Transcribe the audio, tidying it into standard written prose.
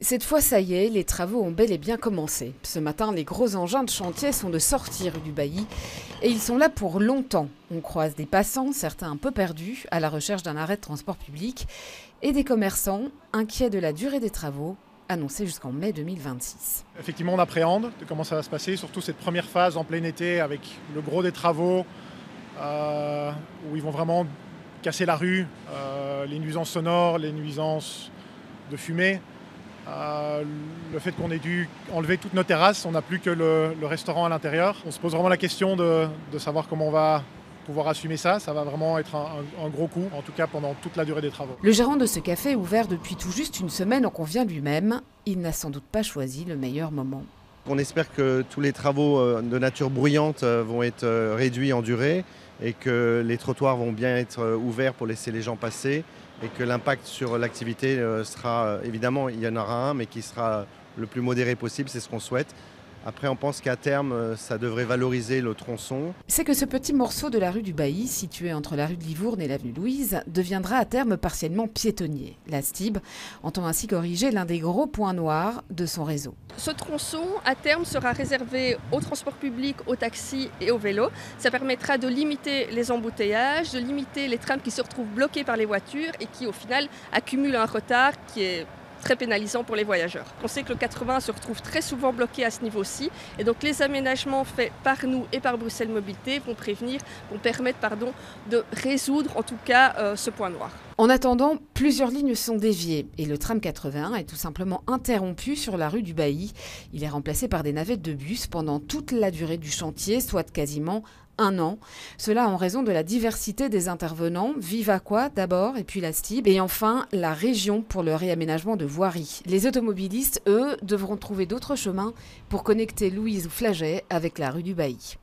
Cette fois, ça y est, les travaux ont bel et bien commencé. Ce matin, les gros engins de chantier sont de sortie rue du Bailly et ils sont là pour longtemps. On croise des passants, certains un peu perdus, à la recherche d'un arrêt de transport public, et des commerçants inquiets de la durée des travaux, annoncés jusqu'en mai 2026. Effectivement, on appréhende de comment ça va se passer, surtout cette première phase en plein été avec le gros des travaux où ils vont vraiment casser la rue, les nuisances sonores, les nuisances de fumée. Le fait qu'on ait dû enlever toutes nos terrasses, on n'a plus que le restaurant à l'intérieur. On se pose vraiment la question de savoir comment on va pouvoir assumer ça. Ça va vraiment être un gros coup, en tout cas pendant toute la durée des travaux. Le gérant de ce café, ouvert depuis tout juste une semaine, en convient lui-même. Il n'a sans doute pas choisi le meilleur moment. On espère que tous les travaux de nature bruyante vont être réduits en durée et que les trottoirs vont bien être ouverts pour laisser les gens passer et que l'impact sur l'activité sera, évidemment, il y en aura un, mais qui sera le plus modéré possible, c'est ce qu'on souhaite. Après, on pense qu'à terme, ça devrait valoriser le tronçon. C'est que ce petit morceau de la rue du Bailly, situé entre la rue de Livourne et l'avenue Louise, deviendra à terme partiellement piétonnier. La STIB entend ainsi corriger l'un des gros points noirs de son réseau. Ce tronçon, à terme, sera réservé au transport public, aux taxis et aux vélos. Ça permettra de limiter les embouteillages, de limiter les trams qui se retrouvent bloqués par les voitures et qui, au final, accumulent un retard qui est très pénalisant pour les voyageurs. On sait que le 80 se retrouve très souvent bloqué à ce niveau-ci et donc les aménagements faits par nous et par Bruxelles Mobilité vont permettre de résoudre en tout cas ce point noir. En attendant, plusieurs lignes sont déviées et le tram 81 est tout simplement interrompu sur la rue du Bailly. Il est remplacé par des navettes de bus pendant toute la durée du chantier, soit quasiment un an. Cela en raison de la diversité des intervenants, Vivaqua d'abord et puis la STIB et enfin la région pour le réaménagement de voiries. Les automobilistes, eux, devront trouver d'autres chemins pour connecter Louise ou Flagey avec la rue du Bailly.